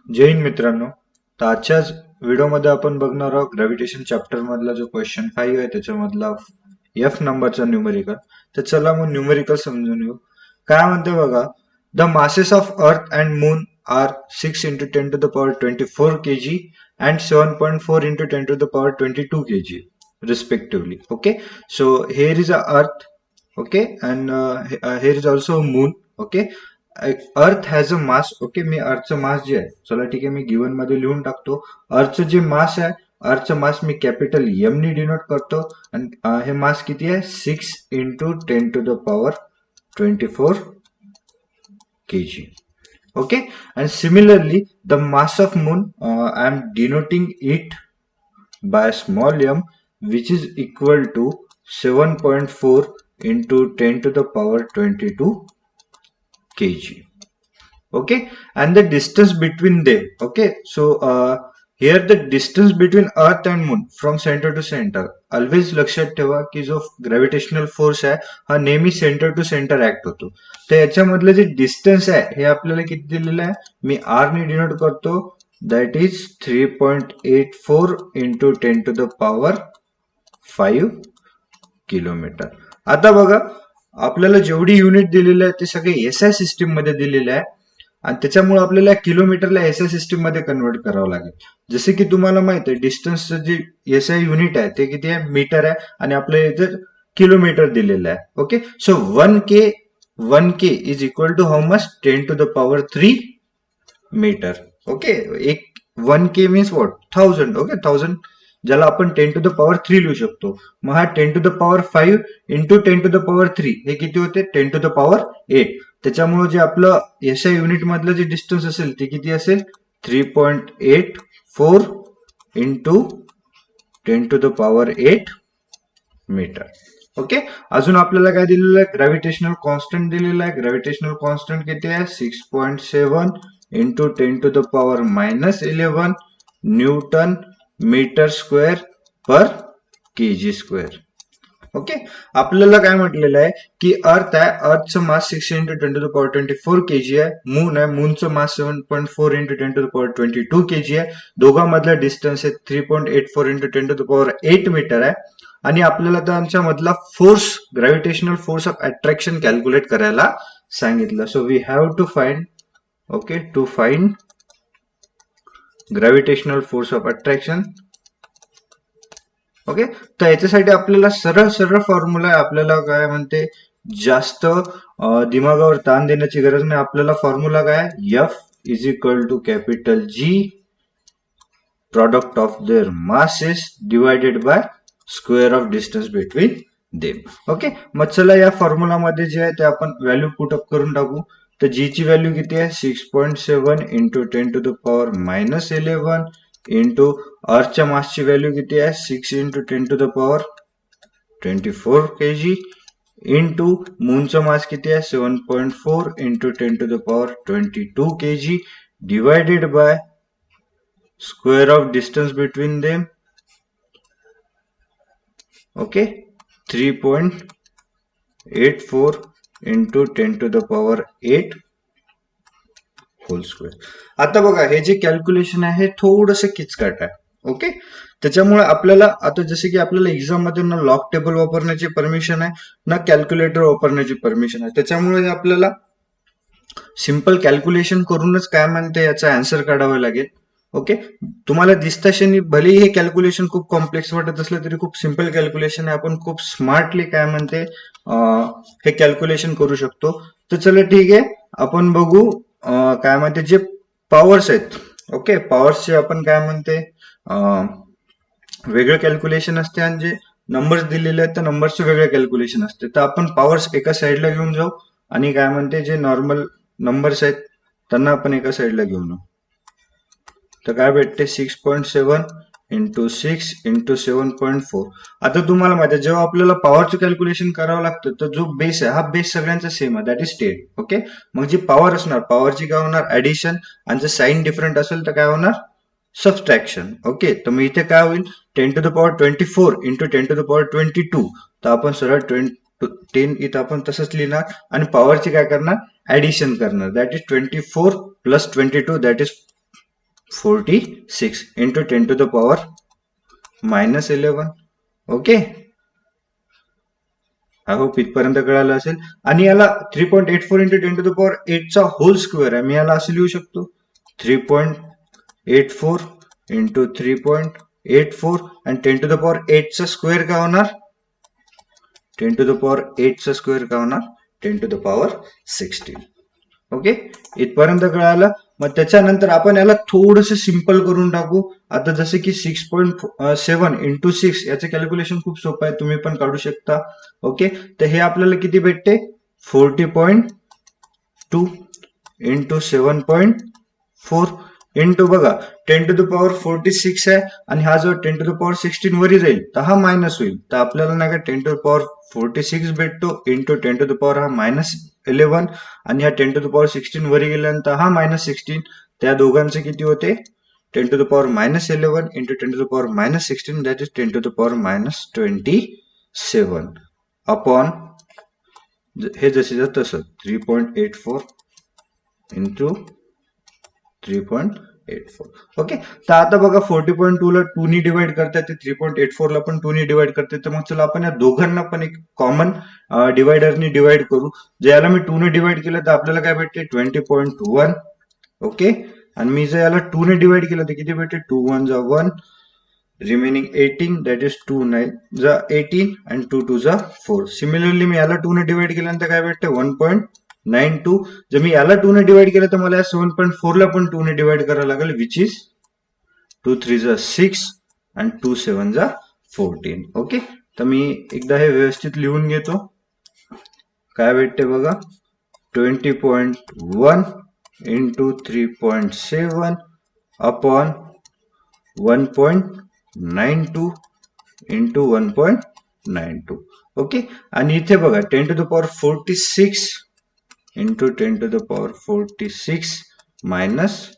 जय हिंद मित्रांनो. तर आजच्याच व्हिडिओमध्ये आपण बघणार आहोत ग्रॅव्हिटेशन चॅप्टर मधला जो क्वेश्चन 5 आहे त्याच्यामधला एफ नंबरचा न्यूमेरिकल. तर चला मग न्यूमेरिकल समजून घेऊ. काय म्हणते बघा, the masses of earth and moon are 6 into 10 to the power 24 kg and 7.4 into 10 to the power 22 kg respectively. Okay, so here is a earth, okay, and here is also a moon. Okay, अर्थ has a mass. Okay, मी अर्थचं मास जे आहे, चला ठीक आहे, मी given मध्ये लिहून टाकतो. अर्थचं जे मास आहे, अर्थचं मास मी कॅपिटल एम नी डिनोट करतो. आणि हे मास किती आहे? 6 into 10 to the power 24 kg. Okay, and similarly the mass of moon, I am denoting it by small m, which is equal to 7.4 into 10 to the power 22 kg. Okay, and the distance between them. Okay, so here the distance between earth and moon from center to center. Always लक्षात ठेवा की जो gravitational force आहे हा नेहमी centre to centre act होतो. तर याच्यामधलं जे डिस्टन्स आहे हे आपल्याला किती दिलेलं आहे, मी आर ने डिनोट करतो. That is 3.84 into 10 to the power 5 kilometre. आता बघा, आपल्याला जेवढी युनिट दिलेली आहे ते सगळे एसआय सिस्टीम मध्ये दिलेले आहे आणि त्याच्यामुळे आपल्याला किलोमीटरला एसआय सिस्टीम मध्ये कन्वर्ट करावं लागेल. जसे की तुम्हाला माहित आहे, डिस्टन्सचं जे एसआय युनिट आहे ते किती आहे? मीटर आहे, आणि आपल्या इथं किलोमीटर दिलेलं आहे. Okay, so 1K is equal to how much? 10 to the power 3 meter. Okay, एक 1K मीन्स व्हॉट? 1000. ओके, 1000 ज्याला आपण 10 to the power 3 लिहू शकतो. मग हा 10 to the power 5 into 10 to the power 3 हे किती होते? 10 to the power 8. त्याच्यामुळे जे आपलं एसआय युनिट मधलं जे डिस्टन्स असेल ते किती असेल? 3.84 into 10 to the power 8 meter. Okay, अजून आपल्याला काय दिलेलं आहे? ग्रॅव्हिटेशनल कॉन्स्टंट दिलेला आहे. ग्रॅव्हिटेशनल कॉन्स्टंट किती आहे? 6.7 into 10 to the power -11 newton metre square per KG square. Okay, आपल्याला काय म्हटलेलं आहे की अर्थ आहे, अर्थचं mass 6 into 10 to the power 24 kg आहे. मून आहे, मूनचं मास 7.4 into 10 to the power 22 kg आहे. दोघांमधला डिस्टन्स आहे 3.84 into 10 to the power 8 metre आहे. आणि आपल्याला त्यांच्यामधला force, gravitational force of attraction calculate करायला सांगितलं. So we have to find, okay, to find gravitational force of attraction. Okay, तर याच्यासाठी आपल्याला सरळ सरळ फॉर्म्युला आहे. आपल्याला काय म्हणते, जास्त दिमागावर ताण देण्याची गरज नाही. आपल्याला फॉर्म्युला काय? F is equal to capital G product of their masses divided by square of distance between them. Okay, मग चला या फॉर्म्युला मध्ये जे आहे ते आपण व्हॅल्यू पुटअप करून टाकू. तर जी ची व्हॅल्यू किती आहे? 6.7 into 10 to the power -11 into अर्थच्या मासची व्हॅल्यू किती आहे? 6 into 10 to the power 24 kg into मूनचं मास किती आहे? 7.4 into 10 to the power 22 kg divided by square of distance between them. Okay, 3.84 into 10 to the power 8 whole square. आता बघा, हे जे कॅल्क्युलेशन आहे हे थोडंसं किचकट आहे. ओके, त्याच्यामुळे आपल्याला आता जसे की आपल्याला एक्झाम मध्ये ना लॉग टेबल वापरण्याची परमिशन आहे, ना कॅल्क्युलेटर वापरण्याची परमिशन आहे. त्याच्यामुळे आपल्याला सिंपल कॅल्क्युलेशन करूनच काय म्हणते याचा आन्सर काढावा लागेल. ओके, तुम्हाला दिसताशनी भलेही हे कॅल्क्युलेशन खूप कॉम्प्लेक्स वाटत असलं तरी खूप सिंपल कॅल्क्युलेशन आहे. आपण खूप स्मार्टली काय म्हणते हे कॅल्क्युलेशन करू शकतो. तर चला ठीक आहे, आपण बघू काय म्हणते जे पॉवर्स आहेत. ओके, पॉवर्सचे आपण काय म्हणते वेगळं कॅल्क्युलेशन असते, आणि जे नंबर्स दिलेले आहेत त्या नंबरचे वेगळे कॅल्क्युलेशन असते. तर आपण पॉवर्स एका साईडला घेऊन जाऊ आणि काय म्हणते जे नॉर्मल नंबर्स आहेत त्यांना आपण एका साईडला घेऊन जाऊ. तर काय भेटते? 6.7 into 6 into 7.4. आता तुम्हाला माहिती आहे, जेव्हा आपल्याला पॉवरचं कॅल्क्युलेशन करावं लागतं तर जो बेस आहे हा बेस सगळ्यांचा सेम आहे, दॅट इज 10. ओके, मग जी पॉवर असणार, पॉवरची काय होणार? ऍडिशन, आणि जर साईन डिफरंट असेल तर काय होणार? सबस्ट्रॅक्शन. ओके, तर मग इथे काय होईल? 10 to the power 24 into 10 to the power 22. तर आपण सरळ 10 इथं आपण तसंच लिहिणार, आणि पॉवरची काय करणार? ऍडिशन करणार, that is 24 plus 22, that is 46 into 10 to the power minus 11. Okay, I hope इथपर्यंत कळालं असेल. आणि याला 3.84 इंटू 10 टू द पॉवर 8 चा होल स्क्वेअर आहे. मी याला असं लिहू शकतो 3.84 इंटू 3.84 आणि 10 टू द पॉवर 8 चा स्क्वेअर काय होणार, 10 टू द पॉवर 8 चा स्क्वेअर काय होणार, 10 टू द पॉवर 16. ओके, इथपर्यंत कळालं. मग त्याच्यानंतर आपण याला थोडंसं सिंपल करून टाकू. आता जसं की 6.7 इंटू 6 याचं कॅल्क्युलेशन खूप सोपं आहे, तुम्ही पण काढू शकता. ओके, तर हे आपल्याला किती भेटते, 40.2 इंटू 7.4 इंटू बघा 10 टू द पॉवर 46 आहे आणि हा जो 10 टू द पॉवर 16 वरी जाईल तर हा मायनस होईल. तर आपल्याला नाही का 10 टू द पॉवर 46 भेटतो इंटू 10 टू द पॉवर हा मायनस 11 आणि हा 10 टू द पॉवर 16 वरी गेल्यानंतर हा मायनस 16. त्या दोघांचे किती होते, 10 to the power minus 11 into 10 to the power minus 16 that is 10 to the power minus 27 upon हे जसे तसं 3.84 इंटू 3.84. ओके, तर आता बघा 40.2 ला 2 नी डिवाइड करतात, ते 3.84 ला पण 2 नी डिवाइड करते. तर मग चला आपण या दोघांना पण एक कॉमन डिवाइडरनी डिवाइड करू. जर याला मी 2 ने डिवाइड केलं तर आपल्याला काय भेटते 20.1. ओके, आणि मी जर याला 2 ने डिवाइड केलं तर किती भेटते, 2 1 जा 1 रिमेनिंग 18 दॅट इज 2 9 जा 18 आणि 2 2 जा 4. सिमिलरली मी याला 2 ने डिवाइड केल्यानंतर काय भेटते 1.92. जर मी याला 2 ने डिवाइड केलं तर मला या 7.4 ला पण 2 ने डिवाइड करायला लागेल, विच इज 2 3 जा 6 आणि 2 7 जा 14. ओके, तर मी एकदा हे व्यवस्थित लिहून घेतो. काय भेटते बघा 20.1 इंटू 3.7 अपॉन 1.92 इंटू 1.92. ओके, आणि इथे बघा 10 to the power 46 into 10 to the power 46 minus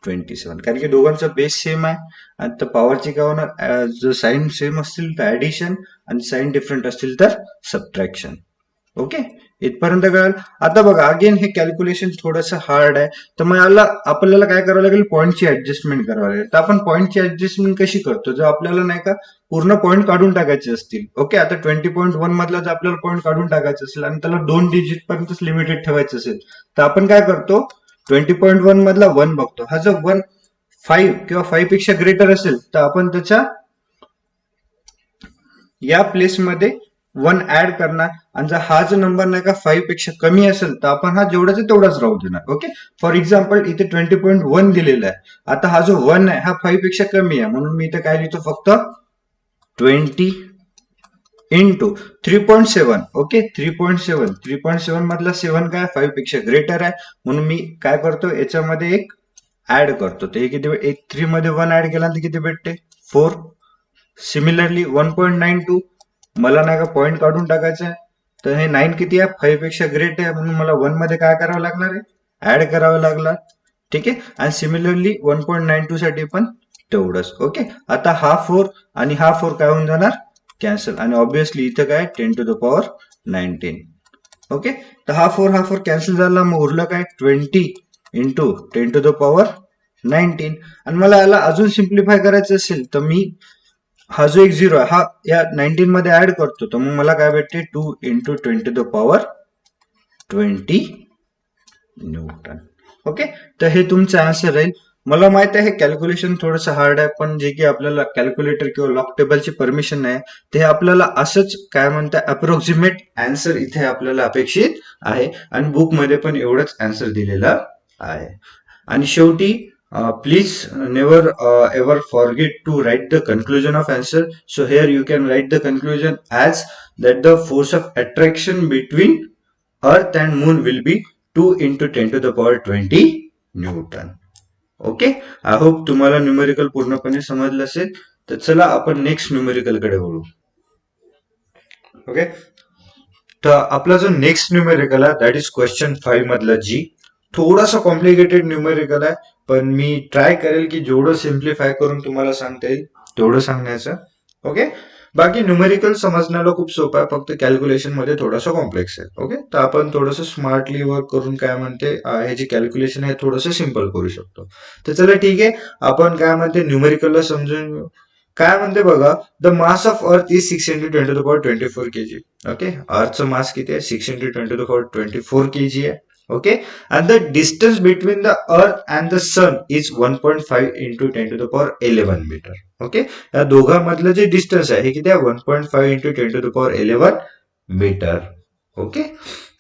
27, कारण की दोघांचा बेस सेम आहे. आता पॉवरची काय होणार, जर साईन सेम असतील तर ऍडिशन आणि साईन डिफरंट असतील तर सबट्रॅक्शन. ओके, इथपर्यंत कळेल. आता बघा अगेन हे कॅल्क्युलेशन थोडंसं हार्ड आहे, तर मग याला आपल्याला काय करावं लागेल, पॉईंटची ऍडजस्टमेंट करावी लागेल. तर आपण पॉईंटची ऍडजस्टमेंट कशी करतो, जर आपल्याला नाही का पूर्ण पॉईंट काढून टाकायचे असतील. ओके, आता 20.1 मधला जर आपल्याला पॉईंट काढून टाकायचं असेल आणि त्याला 2 डिजिट पर्यंतच लिमिटेड ठेवायचं असेल तर आपण काय करतो, 20.1 मधला 1 बघतो. हा जर 1 5 किंवा 5 पेक्षा ग्रेटर असेल तर आपण त्याच्या या प्लेसमध्ये 1 ऍड करणार. आणि जर हा जो नंबर नाही का 5 पेक्षा कमी असेल तर आपण हा जेवढाच तेवढाच राहू देणार. ओके, फॉर एक्झाम्पल इथे 20.1 दिलेला आहे. आता हा जो 1 आहे हा 5 पेक्षा कमी आहे, म्हणून मी इथे काय लिहितो, फक्त 20 इंटू 3.7. ओके, 3.7 मधला 7 काय 5 पेक्षा ग्रेटर आहे, म्हणून मी काय करतो याच्यामध्ये एक ऍड करतो. तर हे किती, एक 3 मध्ये 1 ऍड केल्यानंतर किती भेटते 4. सिमिलरली 1.92 मला नाही का पॉईंट काढून टाकायचं आहे, तर हे 9 किती आहे 5 पेक्षा ग्रेट आहे, म्हणून मला 1 मध्ये काय करावं लागणार आहे, ऍड करावं लागणार. ठीक आहे, आणि सिमिलरली 1.92 साठी पण तेवढंच. ओके, आता हा 4 आणि हा 4 काय होऊन जाणार, कॅन्सल. आणि ऑब्विसली इथं काय 10 टू द पॉवर 19. ओके, तर हा 4 कॅन्सल झाला, मग उरलं काय 20 इंटू 10 टू द पॉवर 19. आणि मला याला अजून सिम्प्लिफाय करायचं असेल तर मी हा जो एक 0 आहे हा या 19 मध्ये ऍड करतो, तर मग मला काय भेटते 2 into 10 to the power 20 newton. Okay, तर हे तुमचं आन्सर राहील. मला माहित आहे हे कॅल्क्युलेशन थोडंसं हार्ड आहे, पण जे की आपल्याला कॅल्क्युलेटर किंवा लॉक टेबलची परमिशन आहे ते आपल्याला असंच काय म्हणतात अप्रॉक्सिमेट आन्सर इथे आपल्याला अपेक्षित आहे, आणि बुक मध्ये पण एवढंच आन्सर दिलेलं आहे. आणि शेवटी please never ever forget to write the conclusion of answer. So here you can write the conclusion as that the force of attraction between earth and moon will be 2 into 10 to the power 20 Newton. Okay, I hope तुम्हाला numerical पूर्णपणे समजलं असेल. तर चला आपण next numerical कडे वळू. Okay, तर आपला जो नेक्स्ट न्यूमेरिकल आहे दॅट इज क्वेश्चन 5 मधला जी. थोडासा कॉम्प्लिकेटेड न्यूमेरिकल आहे, पण मी ट्राय करेल की जेवढं सिम्प्लिफाय करून तुम्हाला सांगता येईल तेवढं सांगण्याचं. ओके, बाकी न्यूमेरिकल समजण्याला खूप सोपं आहे, फक्त कॅल्क्युलेशन मध्ये थोडंसं कॉम्प्लेक्स आहे. ओके, तर आपण थोडंसं स्मार्टली वर्क करून काय म्हणते हे जे कॅल्क्युलेशन आहे थोडंसं सिम्पल करू शकतो. तर चला ठीक आहे, आपण काय म्हणते न्यूमेरिकलला समजून घेऊ. काय म्हणते बघा, the mass of earth is 6 into 10 to the power 24 kg. Okay, अर्थचं मास किती आहे? 6 into 10 to the power 24 kg आहे. Okay, and the distance between the earth and the sun is 1.5 into 10 to the power 11 metre. Okay, या दोघांमधलं जे distance आहे हे किती आहे? 1.5 into 10 to the power 11 metre. Okay,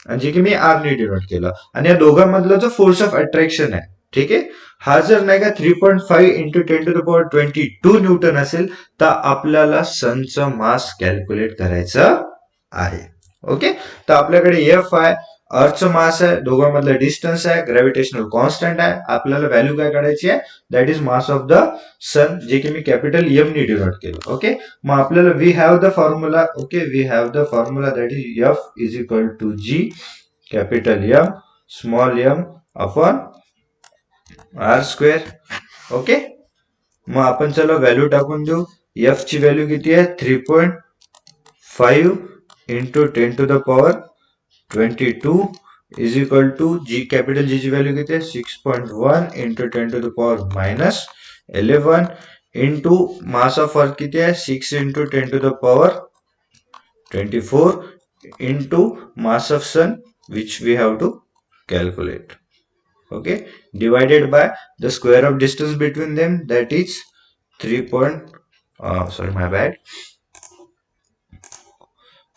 आणि जे की मी आर ने डिनोट केलं. आणि या दोघांमधला जो फोर्स ऑफ अट्रॅक्शन आहे, ठीक आहे, हा जर नाही का 3.5 into 10 to the power 22 newton असेल तर आपल्याला सनचं मास कॅल्क्युलेट करायचं आहे. ओके, तर आपल्याकडे एफ आहे, अर्थचं मास आहे, दोघांमधला डिस्टन्स आहे, ग्रॅव्हिटेशनल कॉन्स्टंट आहे, आपल्याला व्हॅल्यू काय काढायची आहे? That is mass of the sun, जे की मी कॅपिटल एम ने डिनोट केलं. ओके, मग आपल्याला we have the formula. Okay, we have the formula that is F is equal to G capital M small M upon R square. Okay, मग आपण चला व्हॅल्यू टाकून देऊ. एफ ची व्हॅल्यू किती आहे? 3.5 into 10 to the power 22 is equal to G capital G ची value किती आहे? 6.1 into 10 to the power minus 11 into mass of earth किती आहे? 6 into 10 to the power 24 into mass of sun which we have to calculate. Okay, divided by the square of distance between them, that is 3 sorry my bad,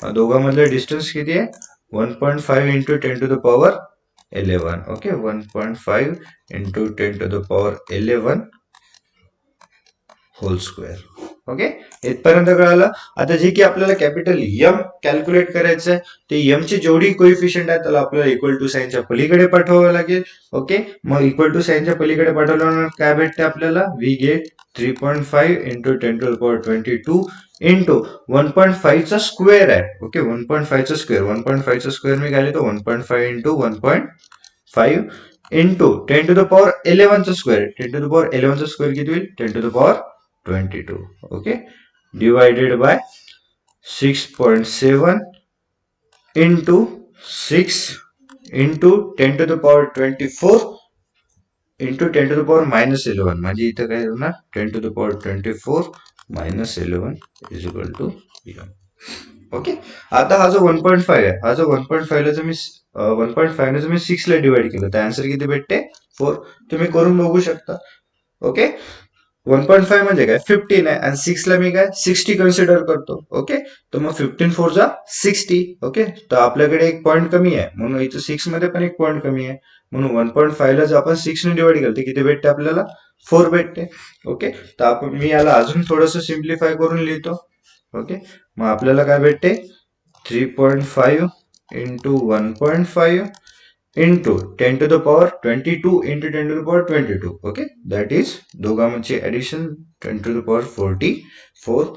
दोघांमधलं distance किती आहे? 1.5 into 10 to the power 11. Okay, 1.5 into 10 to the power 11 whole square. Okay, इथपर्यंत कळालं. आता जे की आपल्याला capital M calculate करायचं आहे, ते एम ची जेवढी कोइफिशियंट आहे त्याला आपल्याला इक्वल टू साईनच्या पलीकडे पाठवावं लागेल. ओके, मग इक्वल टू साईनच्या पलीकडे पाठवल्यानंतर काय भेटते आपल्याला? We get 3.5 into 10 to the power 22 into 1.5 चा स्क्वेअर आहे. ओके, 1.5 चा स्क्वेअर, 1.5 चा स्क्वेअर मी काय लिहितो? 1.5 into 1.5 into 10 to the power 11 चा स्क्वेअर. 10 टू द पॉवर 11 चा स्क्वेअर किती होईल? 10 to the power 22. Okay, divided by 6.7 into 6 into 10 to the power 24 into 10 to the power minus 11. म्हणजे इथं काय होणार? 10 to the power 24 minus 11 is equal to 0. Okay, आता हा जो 1.5 आहे, हा जो 1.5 ला जर मी 1.5 ने जर मी 6 ला डिवाइड केलं तर आन्सर किती भेटते? 4. तुम्ही करून बघू शकता. ओके, 1.5 म्हणजे काय? 15 आहे आणि 6 ला मी काय 60 कन्सिडर करतो. ओके, तर मग 15 4 जा 60. ओके, तर आपल्याकडे एक पॉईंट कमी आहे म्हणून इथं 6 मध्ये पण एक पॉईंट कमी आहे, म्हणून 1.5 ला जर आपण 6 ने डिवाइड केलं तर किती भेटते आपल्याला? 4 भेटते. ओके, तर आपण मी याला अजून थोडस सिम्प्लिफाय करून लिहितो. ओके, मग आपल्याला काय भेटते? 3.5 into 1.5 into 10 to the power 22 into 10 to the power 22. Okay, that is दोघांची addition 10 to the power 44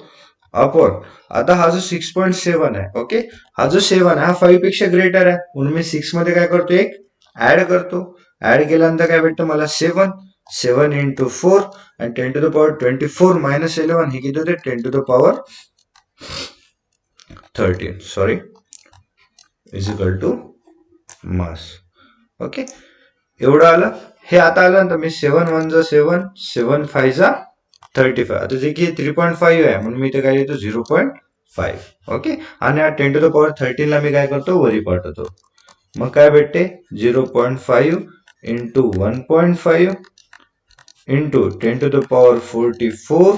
upon. आता हा जो 6.7 आहे, ओके, हा जो 7 आहे हा 5 पेक्षा ग्रेटर आहे म्हणून मी 6 मध्ये काय करतो? एक ऍड करतो. ऍड केल्यानंतर काय भेटतं मला? 7 इंटू 4 आणि 10 टू द पॉवर 24 मायनस 11 हे किती होते? 10 to the power 13 sorry is equal to mass. Okay, एवढं आलं. हे आता आलं तर मी 7 1 जा 7, 7 5 जा 35. आता जे की 3.5 आहे म्हणून मी इथे काय लिहितो? 0.5. ओके, आणि 10 टू द पॉवर 13 ला मी काय करतो? वरी पाठवतो. मग काय भेटते? 0.5 into 1.5 into 10 to the power 44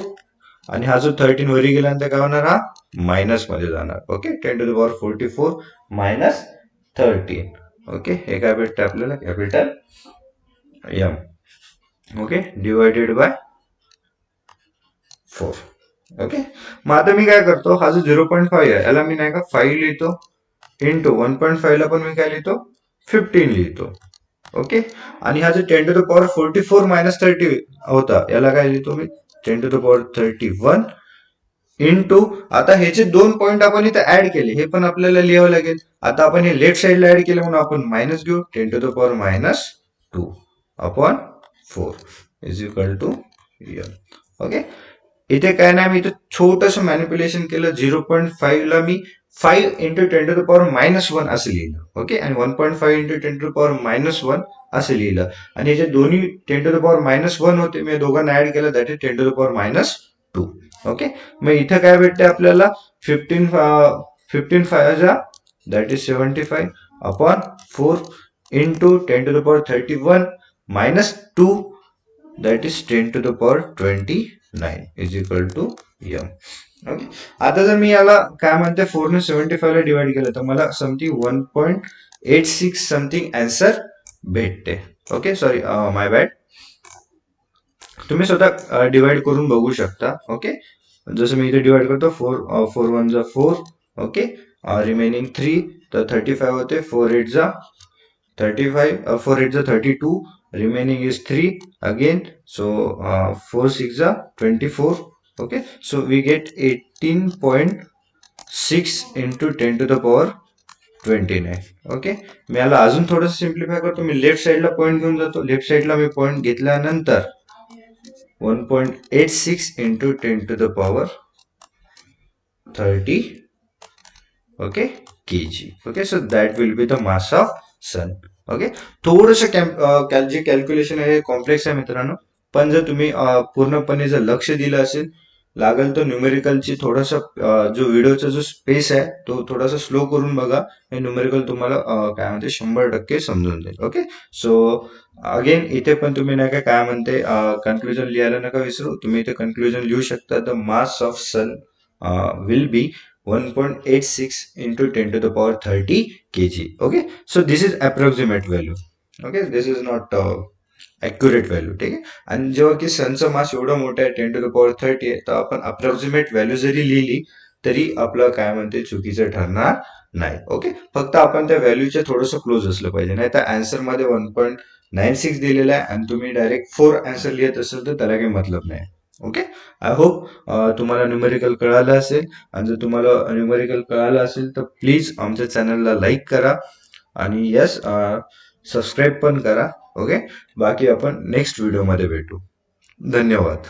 आणि हा जो 13 वरी गेल्यानंतर काय होणार? हा मायनस मध्ये जाणार. Okay, 10 to the power 44 minus 13. Okay, हे काय भेटतं आपल्याला? Capital M. Okay, divided by 4. Okay, मग आता मी काय करतो? हा जो 0.5 आहे याला मी नाही का 5 लिहितो इंटू 1.5 ला पण मी काय लिहितो? 15 लिहितो. ओके, आणि हा जो 10 टू द पॉवर 44 मायनस 30 होता याला काय लिहितो मी? 10 टू द पॉवर 31 इंटू, आता ह्याचे 2 पॉईंट आपण इथे ऍड केले, हे पण आपल्याला लिहावं लागेल. आता आपण हे लेफ्ट साइडला ऍड केले म्हणून आपण मायनस घेऊ. 10 to the power minus 2 upon 4 is equal to M. Okay, इथे काय नाही, मी इथे छोटस मॅनिप्युलेशन केलं. 0.5 ला मी 5 इंटू 10 टू द पॉवर -1 असं लिहिलं. ओके, आणि 1.5 इंटू 10 टू द पॉवर -1 असं लिहिलं. आणि हे जे दोन्ही 10 टू द पॉवर -1 होते, मी दोघांना ऍड केलं, that is 10 to the power -2. Okay, मग इथं काय भेटते आपल्याला, 15 that is 75 upon 4 into 10 to the power 31 -2 that is 10 to the power 29 is equal to m. Okay, आता जर मी याला काय म्हणते 4 ने 75 ला डिवाइड केलं तर मला समथिंग 1.86 समथिंग आन्सर भेटते. ओके, सॉरी, माय बॅड. तुम्ही स्वतः डिवाइड करून बघू शकता. ओके, जसं मी इथे डिवाइड करतो, 4 1 जा 4. ओके, रिमेनिंग 3 तर 35 होते. 4 8 जा 35, 4 8 जा 32, remaining is 3 again, so 4 6 are 24. Okay, so we get 18.6 into 10 to the power 29. Okay, मी याला अजून थोडंसं सिम्प्लिफाय करतो. मी लेफ्ट साइडला पॉईंट घेऊन जातो. लेफ्ट साइडला मी पॉईंट घेतल्यानंतर 1.86 into 10 to the power 30. Okay, kg. Okay, so that will be the mass of sun. Okay, थोडस जे कॅल्क्युलेशन आहे कॉम्प्लेक्स आहे मित्रांनो, पण जर तुम्ही पूर्णपणे जर लक्ष दिलं असेल, लागेल तर न्यूमेरिकलची थोडासा जो व्हिडिओचा जो स्पेस आहे तो थोडासा स्लो करून बघा. हे न्यूमेरिकल तुम्हाला काय म्हणते 100% समजून जाईल. ओके, सो अगेन इथे पण तुम्ही नाही काय म्हणते कन्क्लुजन लिहायला नका विसरू. तुम्ही इथे कन्क्लुजन लिहू शकता. The mass of sun will be 1.86 into 10 to the power 30 kg. Okay, so this is approximate value. Okay, this is not accurate value. ठीक आहे, आणि जेव्हा की सनचं मास एवढं मोठं आहे 10 to the power 30 आहे, तर आपण अप्रॉक्सिमेट व्हॅल्यू जरी लिहिली तरी आपलं काय म्हणते चुकीचं ठरणार नाही. ओके, फक्त आपण त्या व्हॅल्यूच्या थोडंसं क्लोज असलं पाहिजे. नाही तर आन्सर मध्ये 1.96 दिलेला आहे आणि तुम्ही डायरेक्ट 4 आन्सर लिहित असेल तर त्याला काही मतलब नाही. ओके, आय होप तुम्हाला न्यूमेरिकल कळालं असेल. आणि जर तुम्हाला न्यूमेरिकल कळालं असेल तर प्लीज आमच्या चॅनलला लाईक करा आणि यस, सबस्क्राईब पण करा. ओके, बाकी आपण नेक्स्ट व्हिडिओमध्ये भेटू. धन्यवाद.